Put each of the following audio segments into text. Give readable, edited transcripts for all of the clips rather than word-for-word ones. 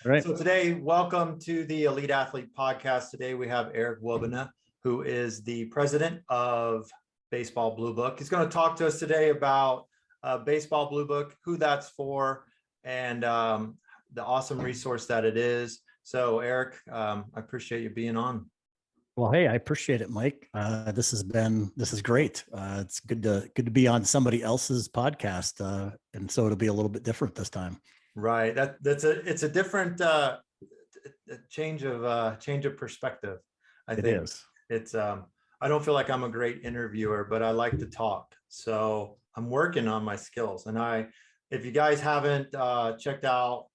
All right. So today, welcome to the Elite Athlete Podcast. Today we have Eric Wubbena, who is the president of Baseball Bluebook. He's going to talk to us today about Baseball Bluebook, who that's for, and the awesome resource that it is. So Eric, I appreciate you being on. Well, hey, I appreciate it, Mike. This is great. It's good to be on somebody else's podcast, and so it'll be a little bit different this time. Right. It's a different change of perspective. I think it's I don't feel like I'm a great interviewer, but I like to talk. So I'm working on my skills. And if you guys haven't checked out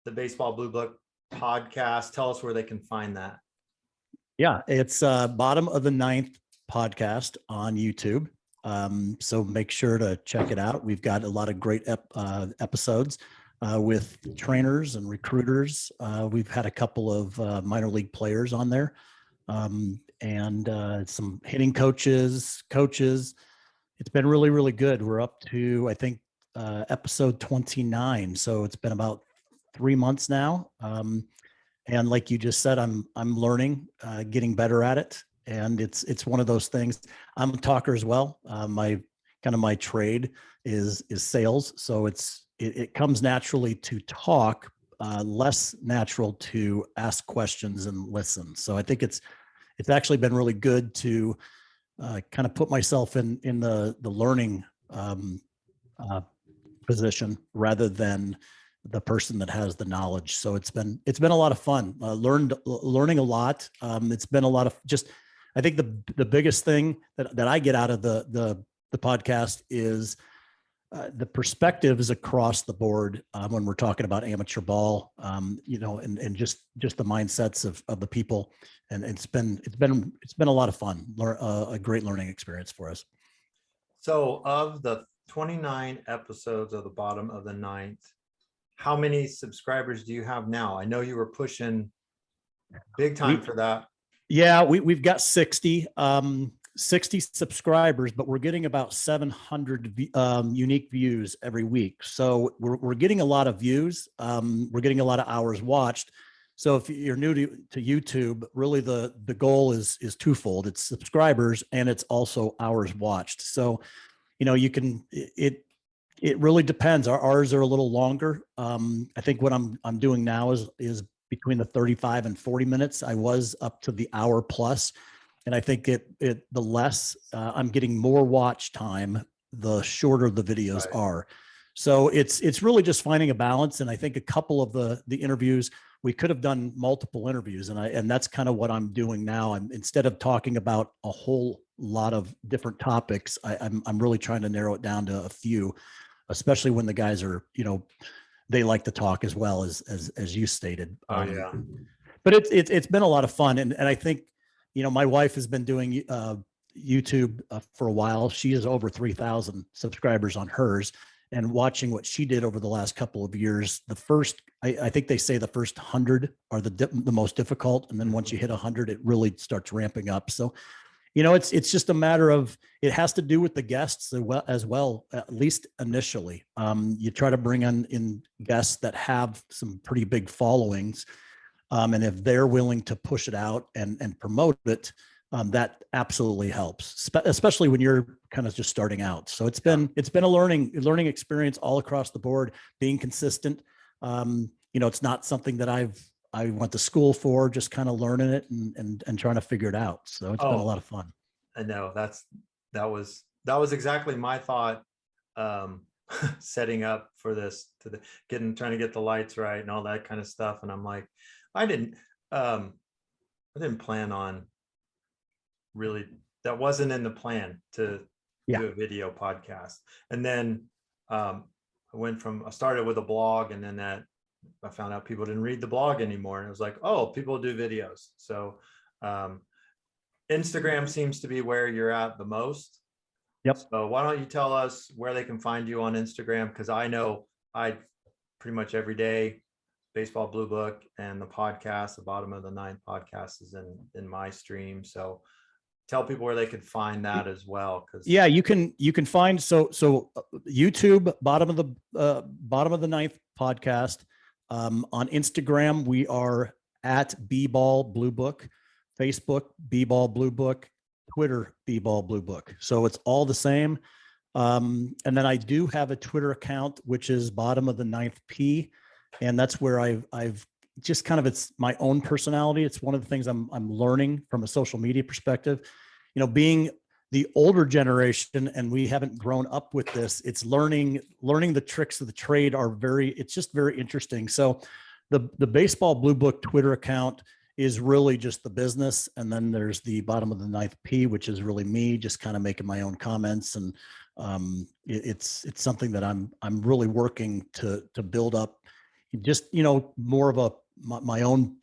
the Baseball Bluebook podcast, tell us where they can find that. Yeah, it's Bottom of the Ninth podcast on YouTube. So make sure to check it out. We've got a lot of great episodes with trainers and recruiters. We've had a couple of minor league players on there, and some hitting coaches. It's been really, really good. We're up to, I think, episode 29. So it's been about 3 months now. And like you just said, I'm learning, getting better at it. And it's one of those things. I'm a talker as well. My trade is sales. So it comes naturally to talk, less natural to ask questions and listen. So I think it's actually been really good to kind of put myself in the learning position rather than the person that has the knowledge. So it's been a lot of fun. Learning a lot. It's been a lot of I think the biggest thing that I get out of the podcast is the perspectives across the board when we're talking about amateur ball, and just the mindsets of the people. And it's been a lot of fun, a great learning experience for us. So of the 29 episodes of the Bottom of the Ninth, how many subscribers do you have now? I know you were pushing big time for that. Yeah, we've got 60 subscribers, but we're getting about 700 unique views every week. So we're getting a lot of views. We're getting a lot of hours watched. So if you're new to YouTube, really the goal is twofold. It's subscribers and it's also hours watched. So, it really depends. Ours are a little longer. I think what I'm doing now is between the 35 and 40 minutes. I was up to the hour plus. And I think the less I'm getting more watch time, the shorter the videos are. So it's really just finding a balance. And I think a couple of the interviews, we could have done multiple interviews, and that's kind of what I'm doing now. Instead of talking about a whole lot of different topics, I'm really trying to narrow it down to a few, especially when the guys are, they like to talk as well as you stated. Yeah. But it's been a lot of fun, and I think. My wife has been doing YouTube for a while. She has over 3,000 subscribers on hers, and watching what she did over the last couple of years, I think they say the first 100 are the most difficult. And then once you hit 100, it really starts ramping up. So, it's just a matter of, it has to do with the guests as well, at least initially. You try to bring in guests that have some pretty big followings. And if they're willing to push it out and promote it, that absolutely helps, especially when you're kind of just starting out. So it's been a learning experience all across the board, being consistent. It's not something that I went to school for, just kind of learning it and trying to figure it out. So it's been a lot of fun. I know that was exactly my thought. Setting up for this, trying to get the lights right and all that kind of stuff. And I'm like, I didn't plan on really, that wasn't in the plan to do a video podcast. And then I started with a blog, and then I found out people didn't read the blog anymore. And it was like, oh, people do videos. So Instagram seems to be where you're at the most. Yep. So why don't you tell us where they can find you on Instagram? Because I know I pretty much every day, Baseball Bluebook and the podcast, the Bottom of the Ninth podcast, is in my stream. So tell people where they could find that as well. Yeah, you can find so YouTube Bottom of the Ninth podcast, On Instagram, we are at Baseball Bluebook, Facebook, Baseball Bluebook, Twitter, Baseball Bluebook. So it's all the same. And then I do have a Twitter account, which is bottom of the ninth P. And that's where I've just kind of, it's my own personality. It's one of the things I'm learning from a social media perspective, you know, being the older generation and we haven't grown up with this. It's learning the tricks of the trade it's just very interesting. So the Baseball Bluebook Twitter account is really just the business. And then there's the bottom of the ninth P, which is really me just kind of making my own comments. And it's something that I'm really working to build up, just, you know, more of my own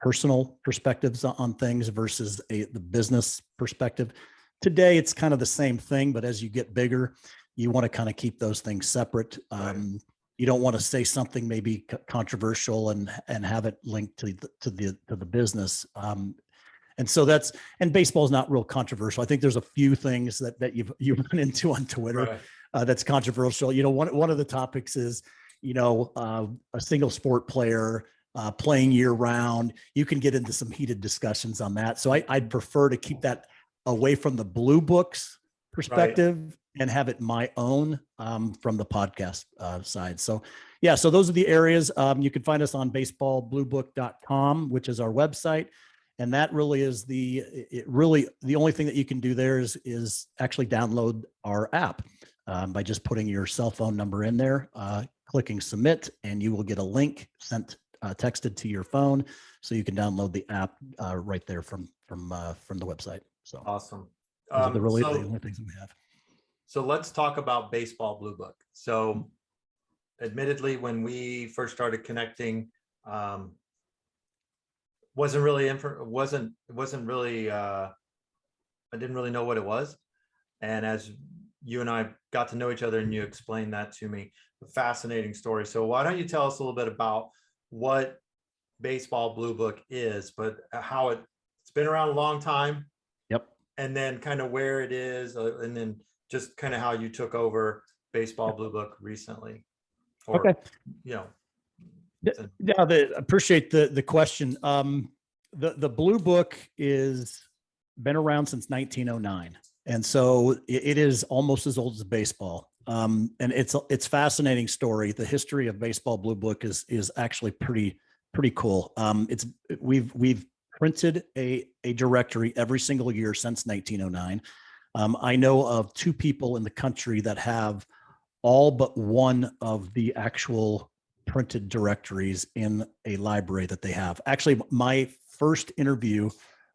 personal perspectives on things versus the business perspective. Today, it's kind of the same thing, but as you get bigger, you want to kind of keep those things separate. Right. You don't want to say something maybe controversial and have it linked to the business. And so and baseball is not real controversial. I think there's a few things that you've run into on Twitter, right, that's controversial. You know, one of the topics is, you know, a single sport player playing year round. You can get into some heated discussions on that. So I'd prefer to keep that away from the Blue Books perspective, right, and have it my own from the podcast side. So yeah, so those are the areas. You can find us on baseballbluebook.com, which is our website. And that really is the only thing that you can do there is actually download our app by just putting your cell phone number in there, clicking submit, and you will get a link sent texted to your phone, so you can download the app right there from the website. So awesome. Those are the only things we have. So let's talk about Baseball Bluebook. So admittedly, when we first started connecting, wasn't really I didn't really know what it was. And as you and I got to know each other and you explained that to me, a fascinating story. So why don't you tell us a little bit about what Baseball Bluebook is, but how it's been around a long time. Yep. And then kind of where it is, and then just kind of how you took over Baseball Bluebook recently. Or, okay. You know. Yeah, appreciate the question. The Blue Book is been around since 1909. And so it is almost as old as baseball. And it's fascinating story. The history of Baseball Blue Book is actually pretty cool. We've printed a directory every single year since 1909. I know of 2 people in the country that have all but one of the actual printed directories in a library that they have. Actually, my first interview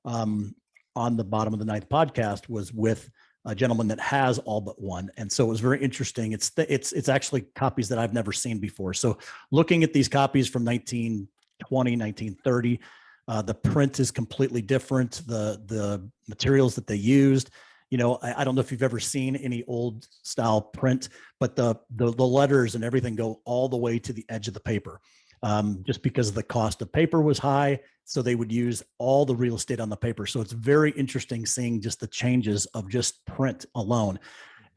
on the Bottom of the Ninth podcast was with a gentleman that has all but one. And so it was very interesting. It's actually copies that I've never seen before. So looking at these copies from 1920, 1930, the print is completely different. The materials that they used, you know, I don't know if you've ever seen any old style print, but the letters and everything go all the way to the edge of the paper, just because the cost of paper was high. So they would use all the real estate on the paper. So it's very interesting seeing just the changes of just print alone.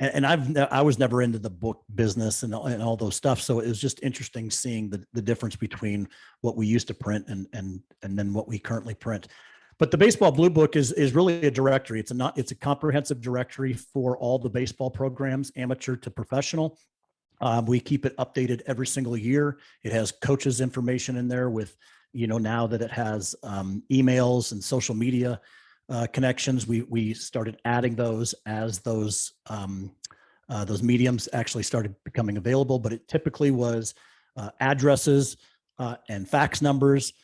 And I was never into the book business and all those stuff. So it was just interesting seeing the difference between what we used to print and then what we currently print. But the Baseball Blue Book is really a directory. It's a comprehensive directory for all the baseball programs, amateur to professional. We keep it updated every single year. It has coaches' information in there with, you know, now that it has emails and social media connections. We started adding those as those mediums actually started becoming available, but it typically was addresses and fax numbers,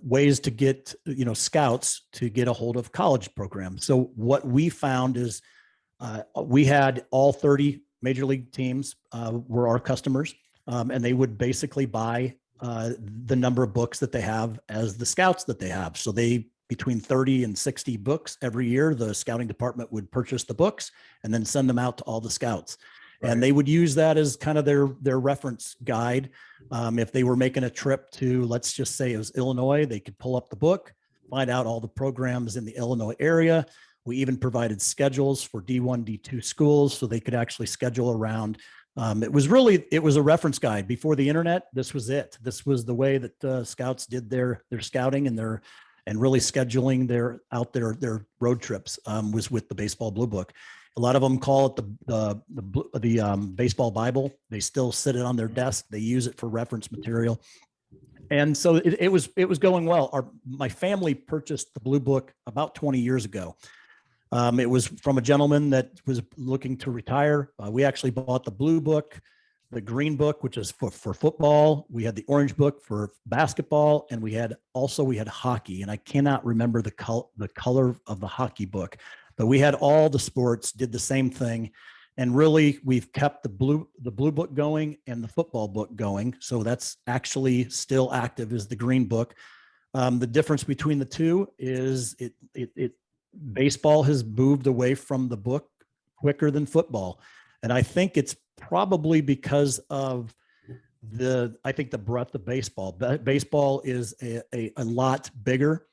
ways to get, you know, scouts to get a hold of college programs. So what we found is we had all 30 major league teams were our customers, and they would basically buy the number of books that they have as the scouts that they have. So between 30 and 60 books every year, the scouting department would purchase the books and then send them out to all the scouts. Right. And they would use that as kind of their reference guide. If they were making a trip to, let's just say it was Illinois, they could pull up the book, find out all the programs in the Illinois area. We even provided schedules for D1, D2 schools, so they could actually schedule around It was a reference guide before the internet. This was it. This was the way that scouts did their scouting and really scheduling their road trips, was with the Baseball Bluebook. A lot of them call it the Baseball Bible. They still sit it on their desk. They use it for reference material. And so it was going well. My family purchased the Bluebook about 20 years ago. It was from a gentleman that was looking to retire. We actually bought the Blue Book, the Green Book, which is for football. We had the Orange Book for basketball, and we had hockey. And I cannot remember the color of the hockey book, but we had all the sports, did the same thing. And really, we've kept the Blue Book going and the football book going. So that's actually still active, is the Green Book. The difference between the two is baseball has moved away from the book quicker than football. And I think it's probably because of the breadth of baseball. Baseball is a lot bigger.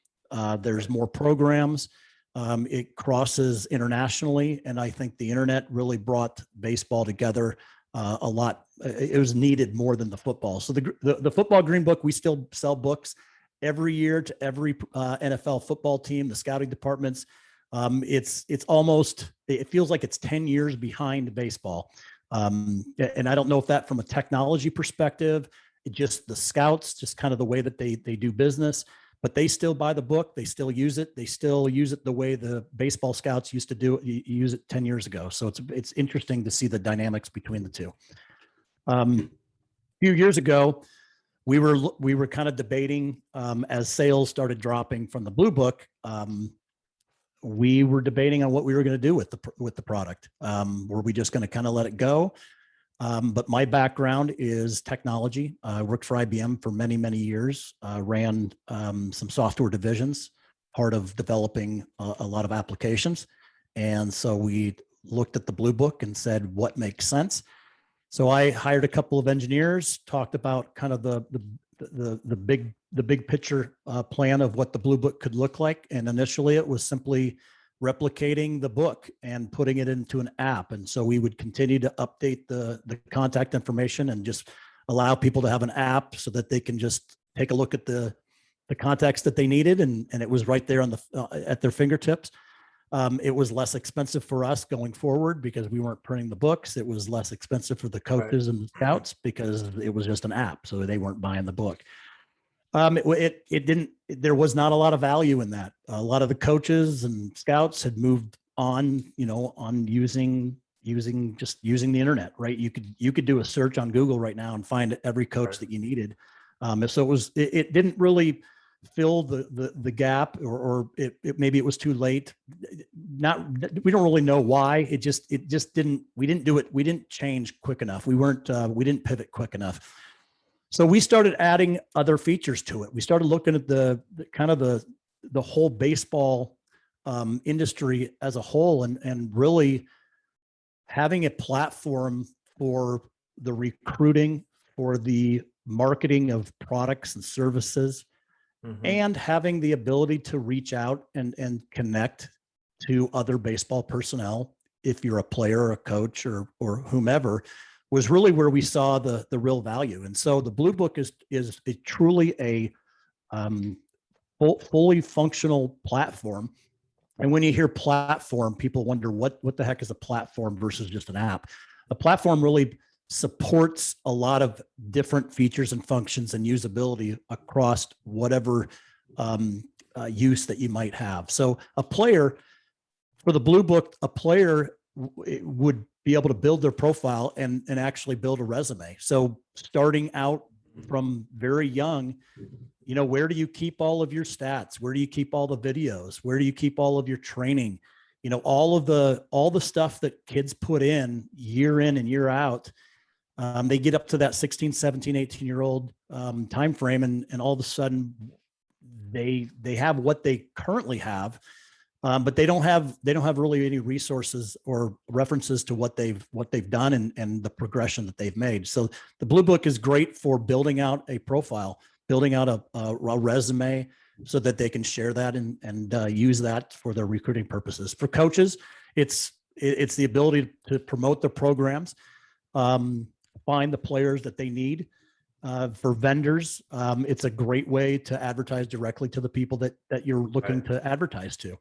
There's more programs. It crosses internationally. And I think the internet really brought baseball together a lot. It was needed more than the football. So the football Green Book, we still sell books every year to every NFL football team, the scouting departments. It feels like it's 10 years behind baseball. And I don't know if that from a technology perspective, the scouts, just kind of the way that they do business, but they still buy the book. They still use it. They still use it the way the baseball scouts used to use it 10 years ago. So it's interesting to see the dynamics between the two. A few years ago, we were kind of debating, as sales started dropping from the Blue Book. We were debating on what we were going to do with the product. Were we just going to kind of let it go? But my background is technology. I worked for IBM for many, many years, ran some software divisions, part of developing a lot of applications. And so we looked at the Blue Book and said, what makes sense? So I hired a couple of engineers, talked about kind of the big picture plan of what the Blue Book could look like. And initially it was simply replicating the book and putting it into an app. And so we would continue to update the contact information and just allow people to have an app so that they can just take a look at the contacts that they needed. And it was right there at their fingertips. It was less expensive for us going forward because we weren't printing the books. It was less expensive for the coaches and the scouts because it was just an app. So they weren't buying the book. There was not a lot of value in that. A lot of the coaches and scouts had moved on, on using the internet, right? You could do a search on Google right now and find every coach that you needed. So it didn't really fill the gap, or maybe it was too late. We don't really know why. We didn't change quick enough. We didn't pivot quick enough. So we started adding other features to it. We started looking at the whole baseball industry as a whole, and really having a platform for the recruiting, for the marketing of products and services, and having the ability to reach out and connect to other baseball personnel, if you're a player or a coach or whomever, was really where we saw the real value. And so the Blue Book is truly a fully functional platform. And when you hear platform, people wonder what the heck is a platform versus just an app. A platform really supports a lot of different features and functions and usability across whatever use that you might have. So for the Blue Book, a player would be able to build their profile and actually build a resume. So starting out from very young, where do you keep all of your stats? Where do you keep all the videos? Where do you keep all of your training? All the stuff that kids put in and year out. They get up to that 16, 17, 18-year-old time frame, and all of a sudden they have what they currently have, but they don't have really any resources or references to what they've done and the progression that they've made. So the Blue Book is great for building out a profile, building out a resume, so that they can share that and use that for their recruiting purposes. For coaches, it's the ability to promote their programs. find the players that they need. For vendors, it's a great way to advertise directly to the people that you're looking to advertise to.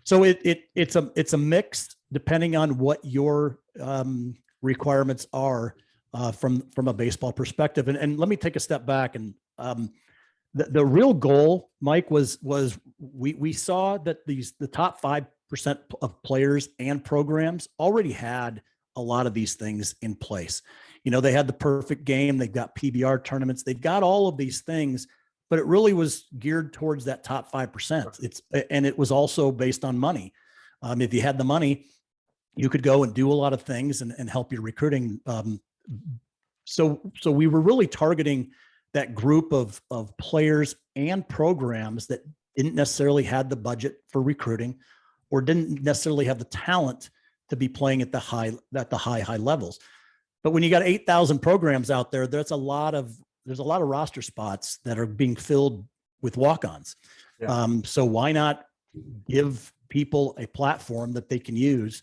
So it's a mix depending on what your requirements are from a baseball perspective. And let me take a step back. And the real goal, Mike, was we saw that the top 5% of players and programs already had a lot of these things in place. You know, they had the perfect game, they've got PBR tournaments, they've got all of these things, but it really was geared towards that top 5%. And it was also based on money. If you had the money, you could go and do a lot of things and help your recruiting. So we were really targeting that group of players and programs that didn't necessarily have the budget for recruiting or didn't necessarily have the talent to be playing at the high levels. But when you got 8,000 programs out there, there's a lot of roster spots that are being filled with walk-ons. Yeah. So why not give people a platform that they can use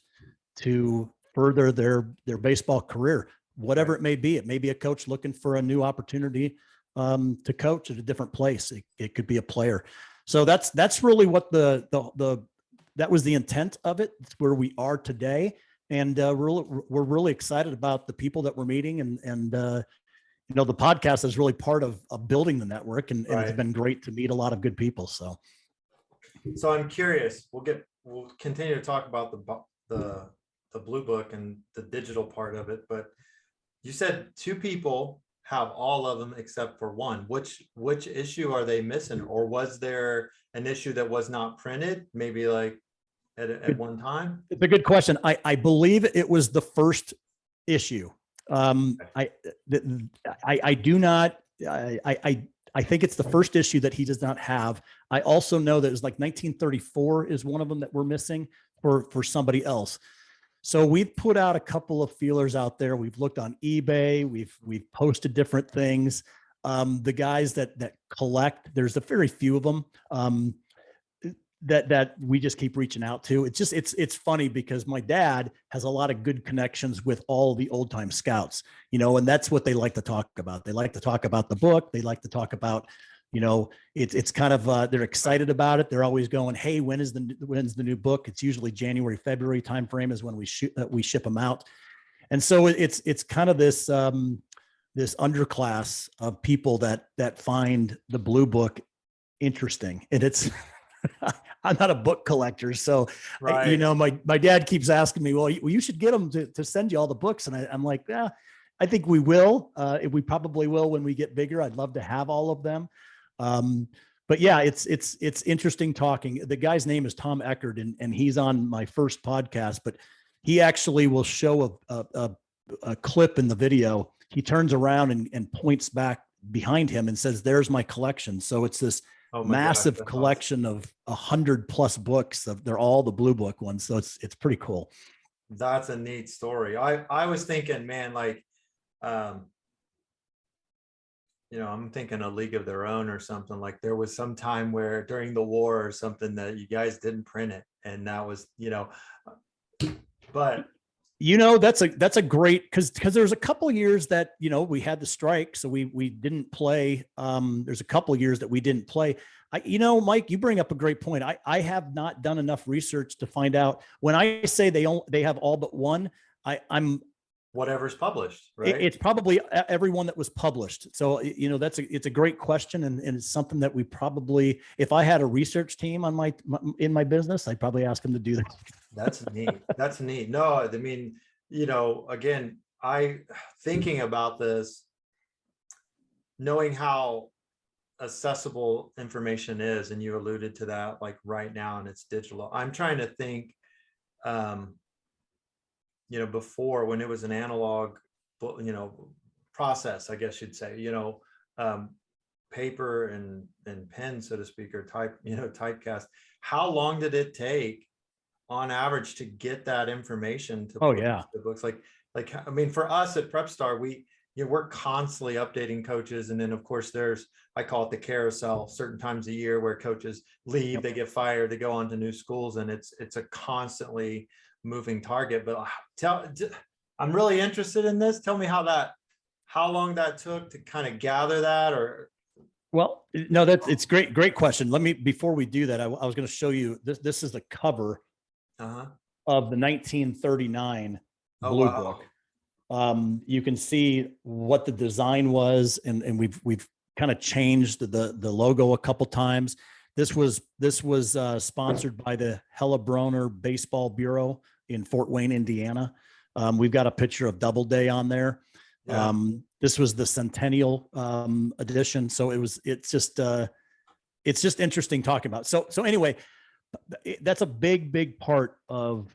to further their baseball career, whatever it may be. It may be a coach looking for a new opportunity to coach at a different place. It could be a player. So that's really what that was the intent of it. It's where we are today. And we're really excited about the people that we're meeting, and you know, the podcast is really part of building the network, and it's been great to meet a lot of good people. So I'm curious. We'll continue to talk about the Blue Book and the digital part of it, but you said 2 people have all of them except for one. Which issue are they missing, or was there an issue that was not printed? Maybe like at one time? It's a good question. I believe it was the first issue. I think it's the first issue that he does not have. I also know that it was like 1934 is one of them that we're missing for somebody else. So we've put out a couple of feelers out there. We've looked on eBay. We've posted different things. The guys that collect, there's a very few of them. That we just keep reaching out to. It's funny because my dad has a lot of good connections with all the old time scouts, you know, and that's what they like to talk about. They like to talk about the book. They like to talk about, you know, it's kind of, they're excited about it. They're always going, hey, when's the new book? It's usually January, February timeframe is when we ship them out. And so it's kind of this underclass of people that find the Blue Book interesting. And it's, I'm not a book collector. So, you know, my dad keeps asking me, well, you should get them to send you all the books. And I'm like, yeah, I think we will. We probably will when we get bigger. I'd love to have all of them. But yeah, it's interesting talking. The guy's name is Tom Eckert, and he's on my first podcast, but he actually will show a clip in the video. He turns around and points back behind him and says, there's my collection. So it's this massive collection of 100+ books. They're all the Blue Book ones. So it's pretty cool. That's a neat story. I was thinking, man, like, you know, I'm thinking a League of Their Own or something. Like there was some time where during the war or something that you guys didn't print it. And that was, you know, but you know, that's a great, because there's a couple of years that, you know, we had the strike, so we didn't play. There's a couple of years that we didn't play. You know, Mike, you bring up a great point. I have not done enough research to find out. When I say they have all but one, I'm whatever's published, right? It's probably everyone that was published. So, you know, it's a great question, and it's something that we probably, if I had a research team on in my business, I'd probably ask them to do that. That's neat. That's neat. No, I mean, you know, again, thinking about this, knowing how accessible information is, and you alluded to that, like right now, and it's digital. I'm trying to think, you know, before, when it was an analog, you know, process, I guess you'd say, you know, paper and pen, so to speak, or typecast. How long did it take on average to get that information to the books? Like, I mean, for us at PrepStar, we're constantly updating coaches. And then of course I call it the carousel, certain times a year where coaches leave, they get fired, they go on to new schools, and it's a constantly moving target. But I'm really interested in this. Tell me how long that took to kind of gather that, or. Well, no, it's great. Great question. Before we do that, I was going to show you this. This is the cover of the 1939 Oh, Blue wow. Book. You can see what the design was, and we've kind of changed the logo a couple times. This was sponsored by the Hellebroner Baseball Bureau in Fort Wayne, Indiana. We've got a picture of Doubleday on there. Yeah. This was the centennial edition, so it's just interesting talking about. So anyway, that's a big part of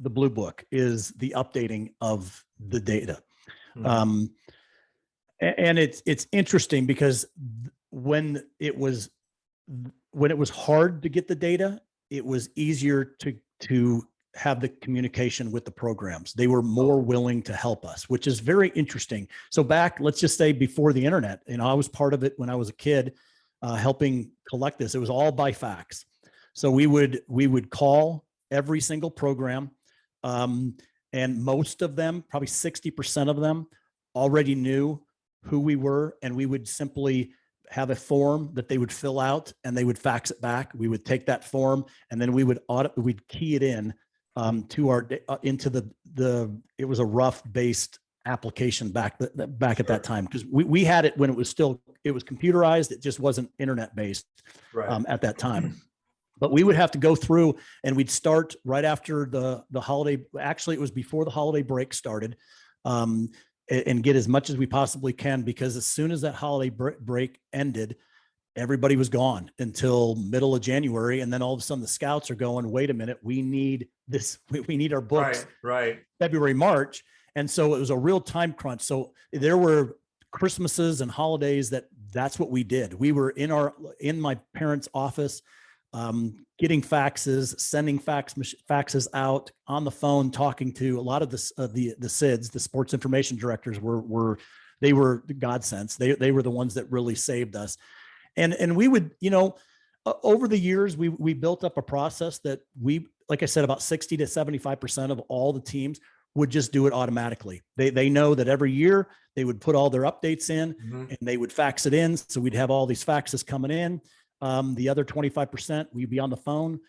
the Blue Book, is the updating of the data. Mm-hmm. And it's interesting because when it was hard to get the data, it was easier to have the communication with the programs. They were more willing to help us, which is very interesting. So back, let's just say before the internet, I was part of it when I was a kid, helping collect this. It was all by fax. So we would call every single program, and most of them, probably 60% of them, already knew who we were, and we would simply have a form that they would fill out and they would fax it back. We would take that form and then we'd key it in to our into it was a rough based application back at that time, because we had it when it was computerized. It just wasn't internet based at that time. But we would have to go through, and we'd start right after the holiday. Actually, it was before the holiday break started, and get as much as we possibly can, because as soon as that holiday break ended, everybody was gone until middle of January. And then all of a sudden the scouts are going, wait a minute, we need this. We need our books February, March. And so it was a real time crunch. So there were Christmases and holidays that's what we did. We were in my parents' office, getting faxes, sending faxes out, on the phone, talking to a lot of the SIDs, the sports information directors they were the godsends. They were the ones that really saved us. And we would, over the years, we built up a process that like I said, about 60 to 75% of all the teams would just do it automatically. They know that every year they would put all their updates in, and they would fax it in. So we'd have all these faxes coming in. The other 25%, we'd be on the phone,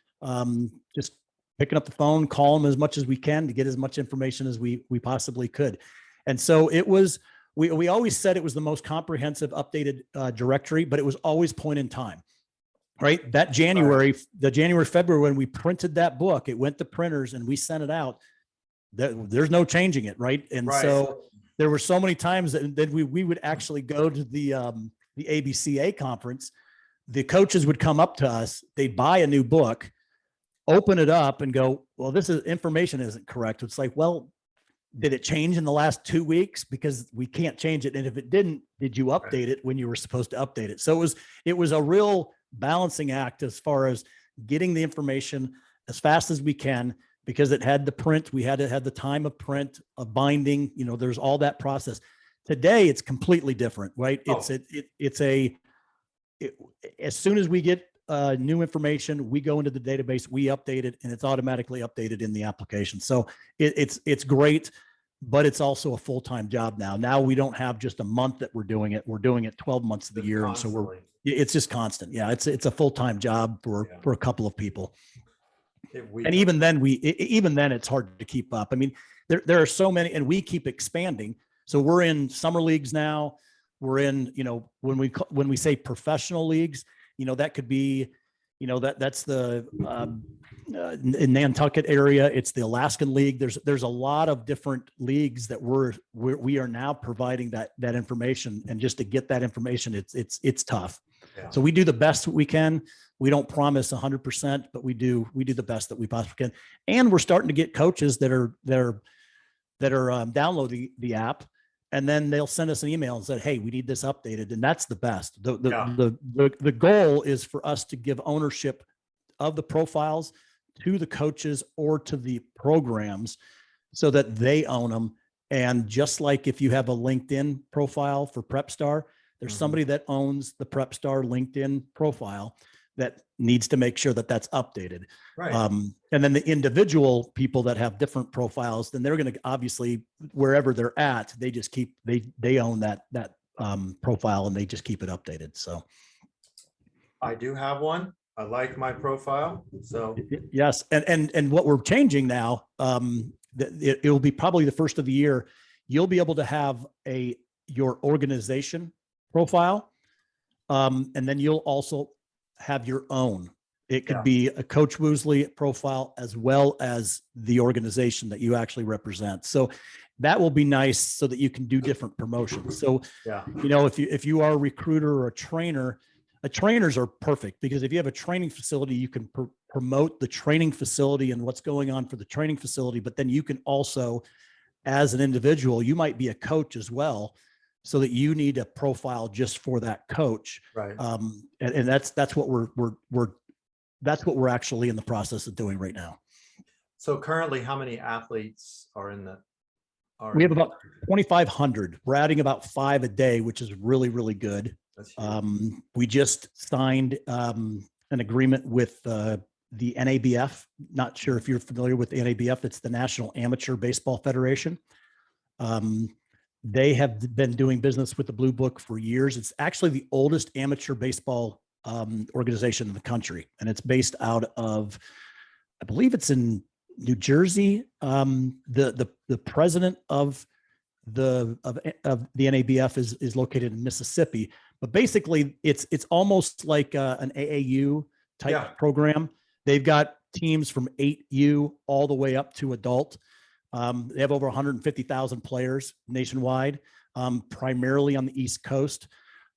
just picking up the phone, call them as much as we can to get as much information as we possibly could. And so it was, we always said it was the most comprehensive updated directory, but it was always point in time, right? That January, February, when we printed that book, it went to printers and we sent it out. There's no changing it, right? And so there were so many times that we would actually go to the ABCA conference. The coaches would come up to us, they'd buy a new book, open it up and go, well, information isn't correct. It's like, well, did it change in the last 2 weeks? Because we can't change it. And if it didn't, did you update it when you were supposed to update it? So it was a real balancing act as far as getting the information as fast as we can, because it had the print. We had to have the time of print, of binding, there's all that process. Today, it's completely different, right? As soon as we get new information, we go into the database, we update it, and it's automatically updated in the application. So it's great, but it's also a full-time job now. Now we don't have just a month that we're doing it. We're doing it 12 months of the year. Constantly. And so it's just constant. Yeah. It's a full-time job for a couple of people. And even then it's hard to keep up. I mean, there are so many, and we keep expanding. So we're in summer leagues now. We're in, when we say professional leagues, that could be, that's the in Nantucket area. It's the Alaskan League. There's a lot of different leagues that we are now providing that information. And just to get that information, it's tough. Yeah. So we do the best we can. We don't promise 100%, but we do the best that we possibly can. And we're starting to get coaches that are downloading the app, and then they'll send us an email and say, hey, we need this updated. And that's the best. The goal is for us to give ownership of the profiles to the coaches or to the programs so that they own them. And just like if you have a LinkedIn profile for PrepStar, there's somebody that owns the PrepStar LinkedIn profile. that needs to make sure that that's updated. Right. And then the individual people that have different profiles, then they're going to obviously, wherever they're at, they just keep, they own that profile, and they just keep it updated. So I do have one. I like my profile. So yes. And what we're changing now, it will be probably the first of the year. You'll be able to have your organization profile. And then you'll also have your own. It could be a Coach Woosley profile as well as the organization that you actually represent. So that will be nice so that you can do different promotions. So, you know, if you are a recruiter or a trainers are perfect, because if you have a training facility, you can promote the training facility and what's going on for the training facility. But then you can also, as an individual, you might be a coach as well, so that you need a profile just for that coach. Right. And that's what we're actually in the process of doing right now. So currently, how many athletes are in the? We have about 2,500. We're adding about 5 a day, which is really, really good. We just signed an agreement with the NABF. Not sure if you're familiar with the NABF. It's the National Amateur Baseball Federation. They have been doing business with the Blue Book for years. It's actually the oldest amateur baseball organization in the country, and it's based out of, I believe it's in New Jersey. The president of the NABF is located in Mississippi, but basically it's almost like an AAU type program. They've got teams from 8U all the way up to adult. They have over 150,000 players nationwide, primarily on the East Coast.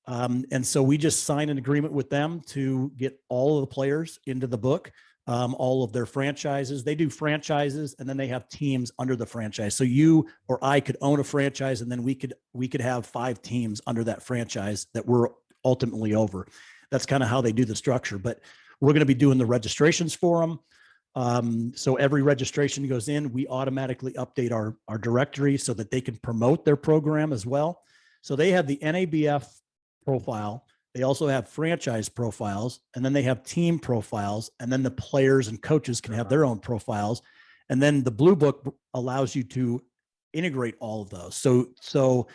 And so we just signed an agreement with them to get all of the players into the book, all of their franchises. They do franchises, and then they have teams under the franchise. So you or I could own a franchise, and then we could have 5 teams under that franchise that we're ultimately over. That's kind of how they do the structure. But we're going to be doing the registrations for them. So every registration goes in, we automatically update our directory so that they can promote their program as well. So they have the NABF profile. They also have franchise profiles, and then they have team profiles, and then the players and coaches can have their own profiles. And then the Blue Book allows you to integrate all of those. So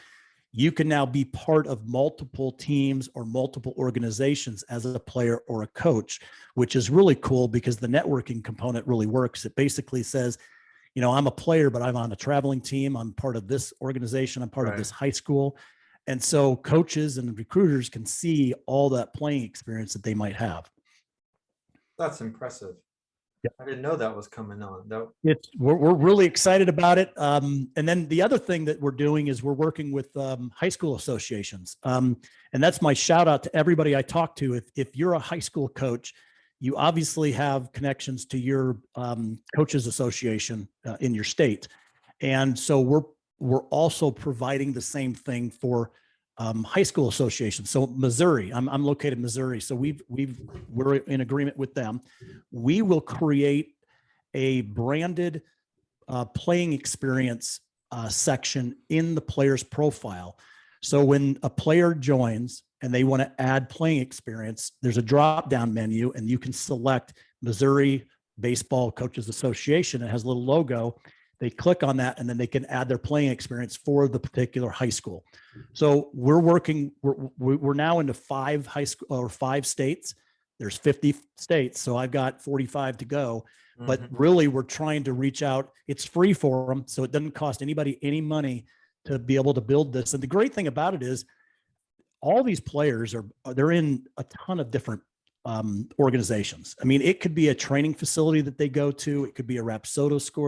you can now be part of multiple teams or multiple organizations as a player or a coach, which is really cool because the networking component really works. It basically says, you know, I'm a player, but I'm on a traveling team. I'm part of this organization. I'm part of this high school. And so coaches and recruiters can see all that playing experience that they might have. That's impressive. I didn't know that was coming on. We're really excited about it. And then the other thing that we're doing is we're working with high school associations. And that's my shout out to everybody I talk to. If you're a high school coach, you obviously have connections to your coaches association in your state. And so we're also providing the same thing for high school associations. So Missouri, I'm located in Missouri. So we're in agreement with them. We will create a branded playing experience section in the player's profile. So when a player joins and they want to add playing experience, there's a drop-down menu, and you can select Missouri Baseball Coaches Association. It has a little logo. They click on that, and then they can add their playing experience for the particular high school. So we're now into 5 high school or 5 states. There's 50 states, so I've got 45 to go. But really, we're trying to reach out. It's free for them, so it doesn't cost anybody any money to be able to build this. And the great thing about it is, all these players they're in a ton of different organizations. I mean, it could be a training facility that they go to. It could be a Rapsodo score that